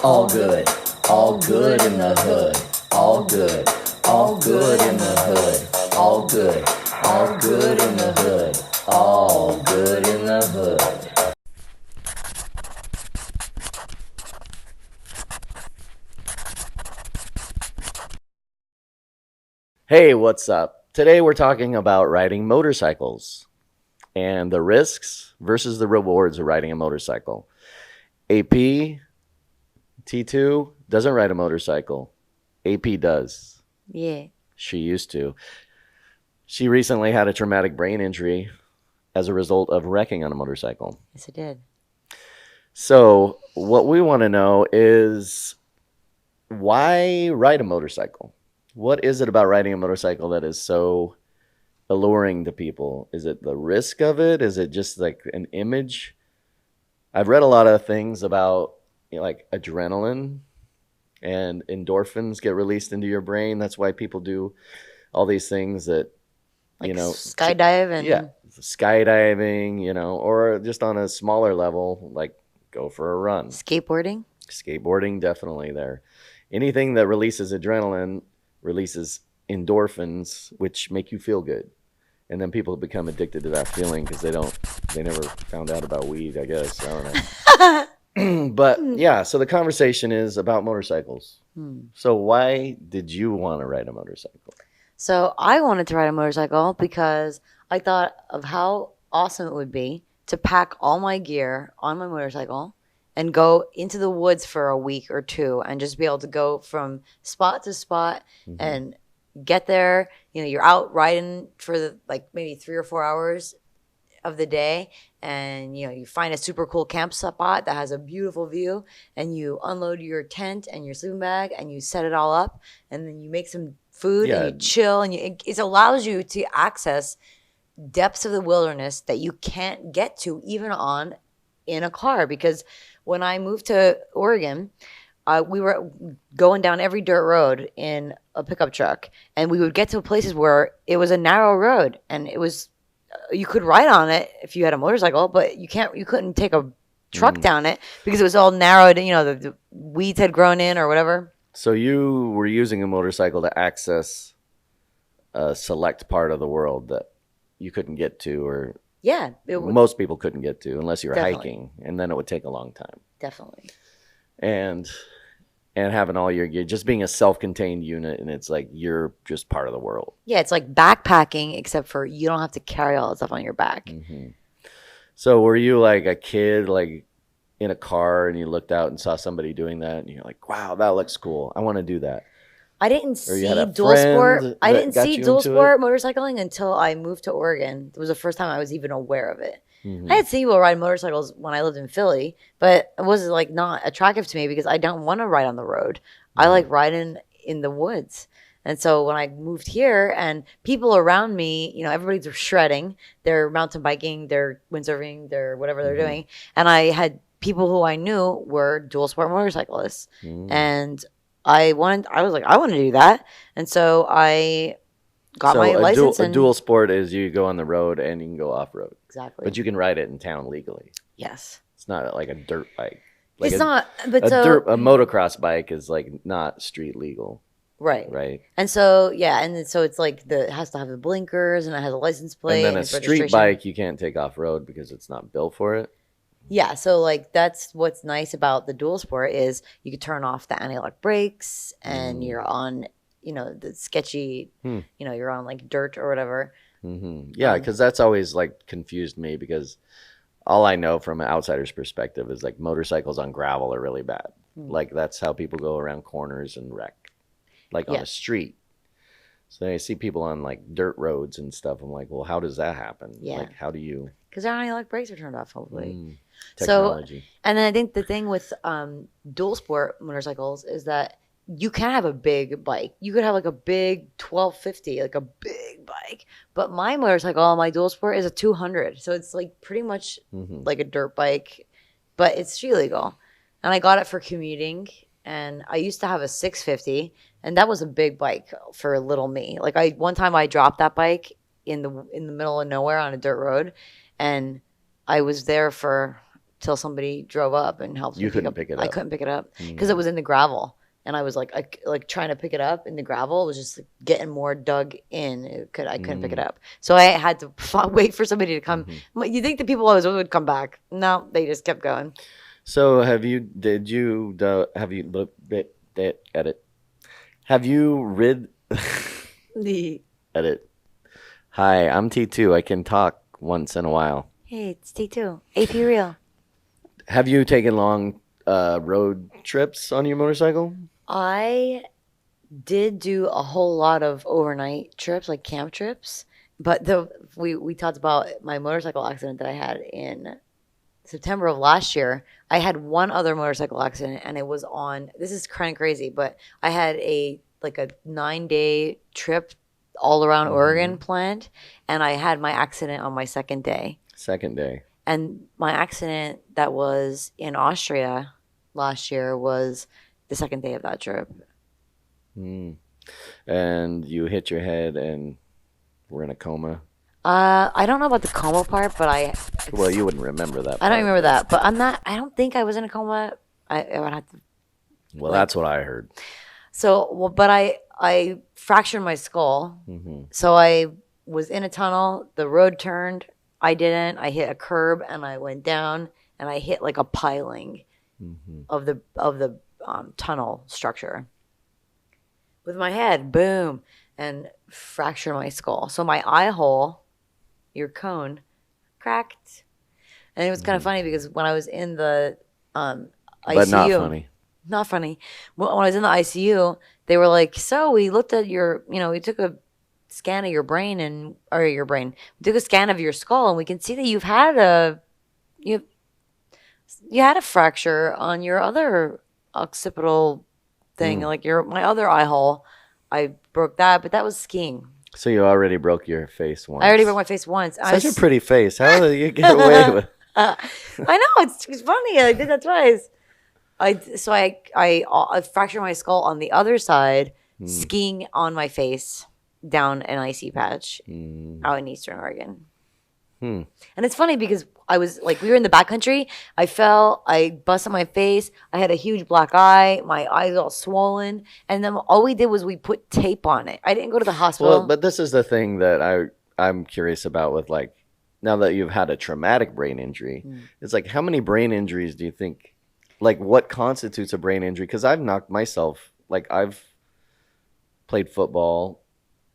All good, all good in the hood. All good, all good in the hood. All good, all good in the hood. All good in the hood. Hey, what's up? Today we're talking about riding motorcycles and the risks versus the rewards of riding a motorcycle. AP T2 doesn't ride a motorcycle. AP does. Yeah. She used to. She recently had a traumatic brain injury as a result of wrecking on a motorcycle. Yes, it did. So, what we want to know is why ride a motorcycle? What is it about riding a motorcycle that is so alluring to people? Is it the risk of it? Is it just like an image? I've read a lot of things about like adrenaline and endorphins get released into your brain. That's why people do all these things that, like skydive and skydiving, or just on a smaller level, like go for a run. Skateboarding, definitely there. Anything that releases adrenaline releases endorphins, which make you feel good. And then people become addicted to that feeling because they never found out about weed, I guess. I don't know. But yeah, so the conversation is about motorcycles. So why did you want to ride a motorcycle? So I wanted to ride a motorcycle because I thought of how awesome it would be to pack all my gear on my motorcycle and go into the woods for a week or two and just be able to go from spot to spot and get there. You're out riding for maybe 3 or 4 hours of the day, and you find a super cool camp spot that has a beautiful view, and you unload your tent and your sleeping bag and you set it all up, and then you make some food and you chill, and it allows you to access depths of the wilderness that you can't get to even in a car. Because when I moved to Oregon, we were going down every dirt road in a pickup truck, and we would get to places where it was a narrow road, and it was you could ride on it if you had a motorcycle, but you couldn't take a truck down it because it was all narrowed. The weeds had grown in or whatever. So you were using a motorcycle to access a select part of the world that you couldn't get to, or most people couldn't get to unless you were hiking, and then it would take a long time. Definitely. And having all your gear, just being a self-contained unit, and it's like you're just part of the world. Yeah, it's like backpacking, except for you don't have to carry all that stuff on your back. So were you like a kid, like in a car, and you looked out and saw somebody doing that, and you're like, wow, that looks cool. I want to do that. I didn't see dual sport. I didn't see dual sport motorcycling until I moved to Oregon. It was the first time I was even aware of it. I had seen people ride motorcycles when I lived in Philly, but it was not attractive to me because I don't want to ride on the road. I like riding in the woods. And so when I moved here, and people around me, everybody's shredding, they're mountain biking, they're windsurfing, they're whatever they're doing. And I had people who I knew were dual sport motorcyclists. And I was like, I want to do that. And so I got my license. A dual sport is you go on the road and you can go off road. Exactly. But you can ride it in town legally. Yes. It's not like a dirt bike. It's not. But a motocross bike is like not street legal. Right. Right. And so it's like it has to have the blinkers, and it has a license plate. And then a street bike you can't take off road because it's not built for it. Yeah, so that's what's nice about the dual sport is you could turn off the anti-lock brakes, and you're on, the sketchy, you're on like dirt or whatever. Yeah, because that's always like confused me, because all I know from an outsider's perspective is like motorcycles on gravel are really bad. Like that's how people go around corners and wreck, like on a street. So I see people on like dirt roads and stuff. I'm like, well, how does that happen? Yeah. Like, how do you? Because their anti-lock brakes are turned off, hopefully. Technology. So, and then I think the thing with dual sport motorcycles is that you can have a big bike. You could have like a big 1250, like a big bike. But my motorcycle, my dual sport, is a 200. So it's like pretty much like a dirt bike, but it's street legal. And I got it for commuting. And I used to have a 650, and that was a big bike for little me. Like one time I dropped that bike in the middle of nowhere on a dirt road, and I was there for till somebody drove up and helped me pick it up. I couldn't pick it up because it was in the gravel. And I was like trying to pick it up in the gravel. It was just like getting more dug in. I couldn't pick it up. So I had to wait for somebody to come. You think the people I was with would come back. No, they just kept going. So have you rid the edit. Hi, I'm T2. I can talk once in a while. Hey, it's T2. AP Real. Have you taken long road trips on your motorcycle? I did do a whole lot of overnight trips, like camp trips. But we talked about my motorcycle accident that I had in September of last year. I had one other motorcycle accident, and it was on. This is kind of crazy, but I had a 9-day trip all around Oregon planned, and I had my accident on my second day. And my accident that was in Austria last year was the second day of that trip. And you hit your head and were in a coma? I don't know about the coma part, but well, you wouldn't remember that part. I don't remember that, but I don't think I was in a coma. I would have to. Well, that's what I heard. So, but I fractured my skull. So I was in a tunnel. The road turned. I didn't. I hit a curb and I went down and I hit like a piling of the tunnel structure with my head. Boom, and fractured my skull. So my eye hole, your cone, cracked, and it was kind of funny because when I was in the ICU, but not funny. Not funny. When I was in the ICU, they were like, "So we looked at your, we took a scan of your brain We took a scan of your skull, and we can see that you had a fracture on your other occipital thing, like my other eye hole. I broke that, but that was skiing. So you already broke your face once. I already broke my face once. Such a pretty face. How did you get away with? I know it's funny. I did that twice. I fractured my skull on the other side, skiing on my face down an icy patch out in Eastern Oregon. And it's funny because I was we were in the backcountry. I fell, I busted my face. I had a huge black eye. My eyes all swollen. And then all we did was we put tape on it. I didn't go to the hospital. Well, but this is the thing that I'm curious about with now that you've had a traumatic brain injury. It's how many brain injuries do you think, what constitutes a brain injury? Because I've knocked myself, I've played football.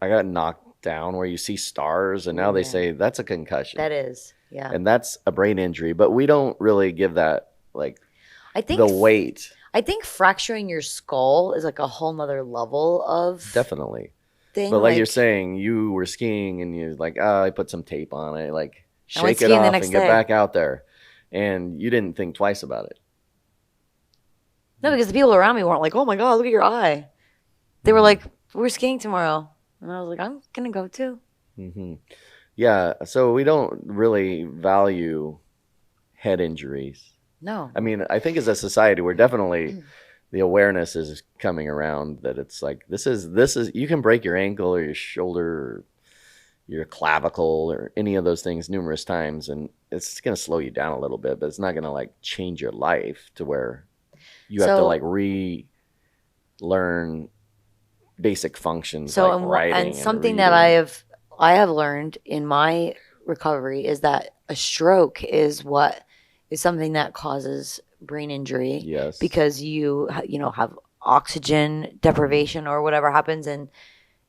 I got knocked down where you see stars, and now they say that's a concussion. That is, yeah. And that's a brain injury, but we don't really give that I think the weight. I think fracturing your skull is a whole nother level of definitely thing. But you're saying, you were skiing and you I put some tape on it, shake it off and get back out there, and you didn't think twice about it. No, because the people around me weren't like, "Oh my God, look at your eye." They were like, "We're skiing tomorrow." And I was like, I'm going to go too. Yeah. So we don't really value head injuries. No. I mean, I think as a society, we're definitely, the awareness is coming around that it's this is, you can break your ankle or your shoulder or your clavicle or any of those things numerous times. And it's going to slow you down a little bit, but it's not going to change your life to where you have to relearn basic functions writing and something that I have learned in my recovery is that a stroke is something that causes brain injury. Yes, because you have oxygen deprivation or whatever happens, and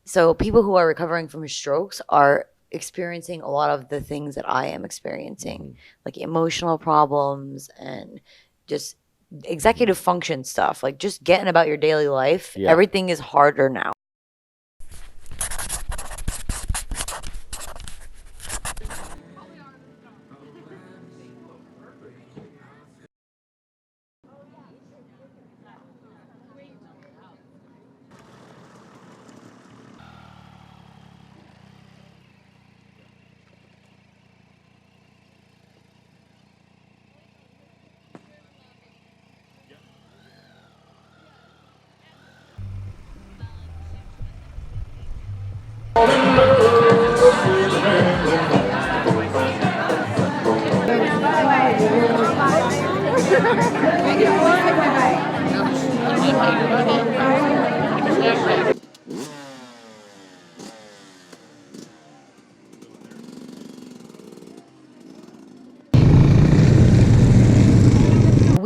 so people who are recovering from strokes are experiencing a lot of the things that I am experiencing, like emotional problems and just executive function stuff, just getting about your daily life. Yeah. Everything is harder now.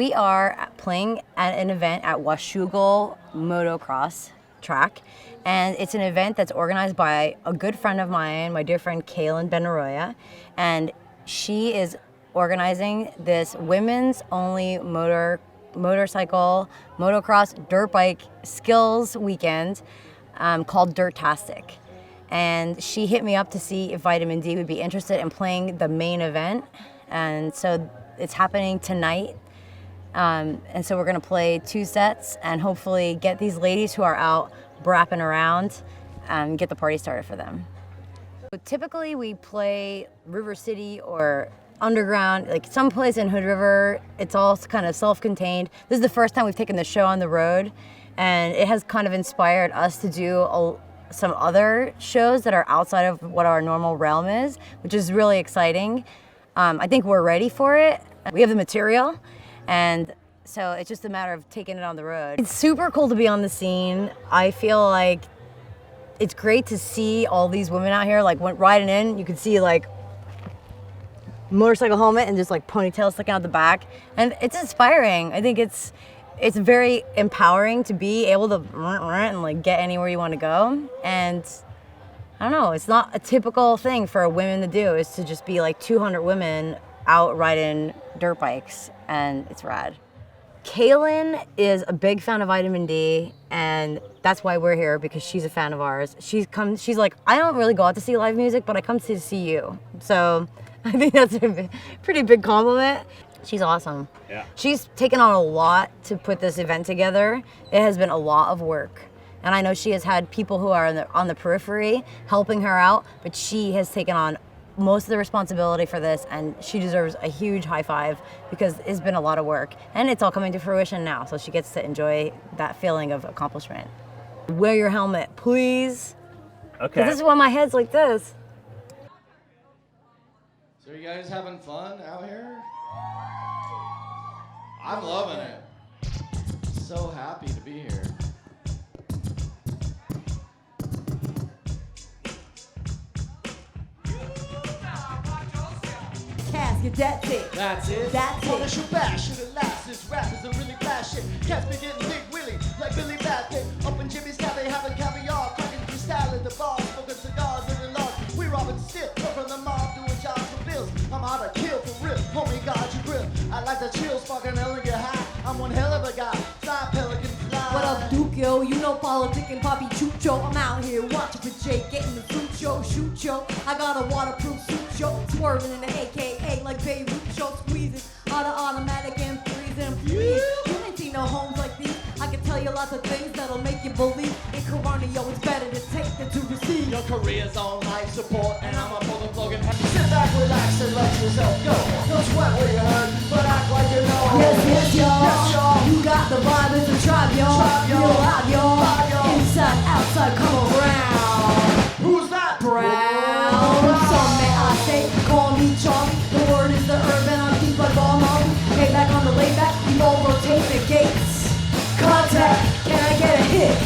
we are playing at an event at Washougal Motocross track, and it's an event that's organized by a good friend of mine, my dear friend Kalyn Benora, and she is organizing this women's only motorcycle, motocross, dirt bike skills weekend called Dirtastic. And she hit me up to see if Vitamin D would be interested in playing the main event. And so it's happening tonight. And so we're gonna play 2 sets and hopefully get these ladies who are out brapping around and get the party started for them. So typically we play River City or underground, like some place in Hood River. It's all kind of self-contained. This is the first time we've taken the show on the road, and it has kind of inspired us to do some other shows that are outside of what our normal realm is, which is really exciting. I think we're ready for it. We have the material, and so it's just a matter of taking it on the road. It's super cool to be on the scene. I feel like it's great to see all these women out here, like when riding in, you can see like motorcycle helmet and just like ponytails sticking out the back, and it's inspiring. I think it's very empowering to be able to and like get anywhere you want to go. And I don't know, it's not a typical thing for women to do, is to just be like 200 women out riding dirt bikes, and it's rad. Kalyn is a big fan of Vitamin D, and that's why we're here, because she's a fan of ours. She's like, I don't really go out to see live music, but I come to see you. So I think that's a pretty big compliment. She's awesome. Yeah. She's taken on a lot to put this event together. It has been a lot of work. And I know she has had people who are on the periphery helping her out, but she has taken on most of the responsibility for this, and she deserves a huge high five because it's been a lot of work. And it's all coming to fruition now, so she gets to enjoy that feeling of accomplishment. Wear your helmet, please. Okay. This is why my head's like this. So you guys having fun out here? I'm loving it. So happy to be here. Casket, that's it. That's it. That's Wanna it. shoot back, shoot it last. This rap is a really flash shit. Cats be getting big willy, like Billy Bat. Up in Jimmy's cafe, having caviar, cracking crystal at the bar, smoking cigars, living large. We robbing stiff, come from the mob, doing jobs for bills. I'm out of kill for real, homie, God, you grip. I like the chills, fucking elegant high. I'm one hell of a guy, fly pelican fly. What up, Duke, yo? You know politic and Poppy Chucho. I'm out here watching for Jake, getting the fruit show, shoot yo. I got a waterproof suit yo, swerving in the AKA like Beirut show, squeezing out of automatic and freezing. Please, you ain't seen no homes like these. I can tell you lots of things that'll make you believe. In Corona, yo, it's better to take than to receive. Your career's on life support, and I'm a pull the plug and sit back, relax, and let yourself go. Don't sweat what you heard, but act like you know. Yes, y'all. Yes, y'all. You got the vibe, it's a tribe, y'all. Tribe, y'all. You're live, y'all. Live, y'all. Inside, outside, come around. Who's that? Brown. Some may I say, call me Charlie. The word is the urban, I'm deep like all Molly. Hey, back on the layback, we all rotate the gates. Contact, can I get a hit?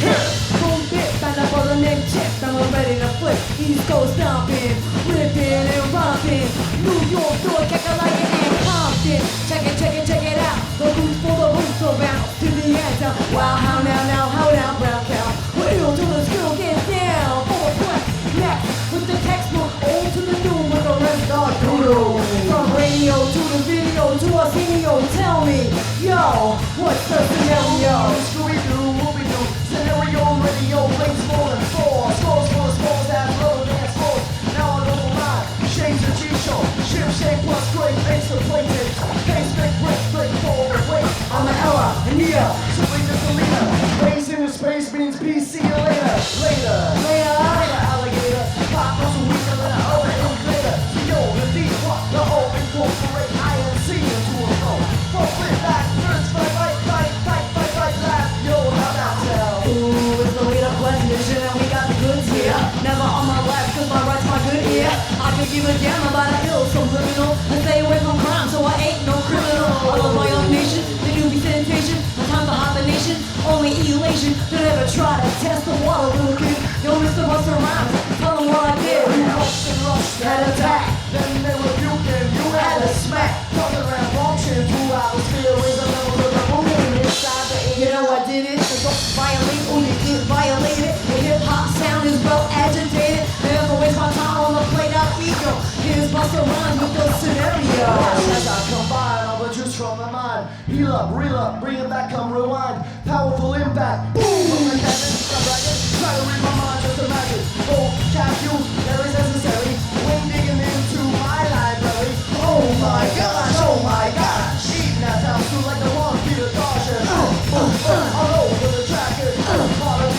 Hit. Boom, bit, found out for the name chip. I'm ready to flip. East Coast stomping, ripping and romping. New York, do it, kick it like it and Compton. Check it out. The roots for the roots around to the end. Wow, how now, how down, brown cow. Wheel to the skill, get down. For what? Next, with the textbook, old to the new, with the rest are doodle. From radio to the video to Arsenio, tell me, yo, what's the scenario? Scooby-Doo, whoopie-doo. Scenario, radio, links more than 4. Scores for the scores, that's low dance floors. Now I know mine. Shades of G-show. Ship shape plus great face of plated. Face big break forward, wait. I'm an Ella, and Nia. So we just a leader. Space into space means peace, see you later. Later, alligator. Pop was a weaker than an other inflator. So yo, the D, what? The O, incorporate INC into a flow. Full flip back, first fight, laugh. Yo, how about tell? Ooh, it's the lead up question, and we got the goods here. Never on my left, cause my right's my good ear. I could give a damn about a ill subliminal and stay away from crime, so I ain't no criminal. I love my own nation, the newbie sensation. No time to hibernation, only elation. Don't ever try to test the water, little kid. Yo, Mr. Buster Rhymes, tell them what I did. We rushed and rushed that attack. Then they were puking, you had a smack. Thunder and function, 2 hours still the mind with the scenario. As I combine all the juice from my mind, heal up, reel up, bring it back, come rewind. Powerful impact, boom from the cannon. I'm bragging, try to read my mind, just imagine. Vocabulary is necessary when digging into my library. Oh my gosh, eating that sounds too like the one Peter Caution. All over the track, it's harder.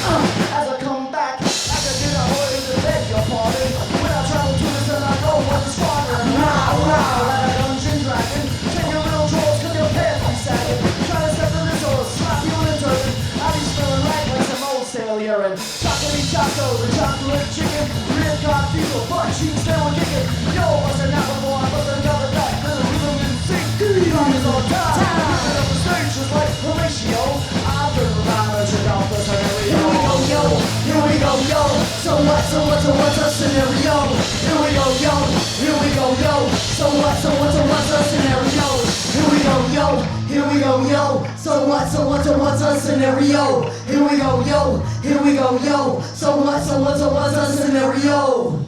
As I come back, like I did, I wanted to beg your pardon. When I travel to this, then I know what the squadron. Like a dungeon dragon. Take your little trolls, cause your pants be sagging. Try to step to this or slap you in turban. I'll be smelling like some old stale urine. Chocolate Choco, the chocolate chicken. Real cod diesel, butt cheeks, they were kicking. Yo, bust an apple before I bust another back. Little rhythm and sing. Rock is on time. Ripping up the stage just like Horatio. I've been managing out the scenario. Here we go, yo. Here we go, yo. So what's the scenario? Here we go, yo. Here we go, yo. So what's the scenario? Here we go, yo. Here we go, yo. So what's the scenario? Here we go, yo. Here we go, yo. So what's the scenario?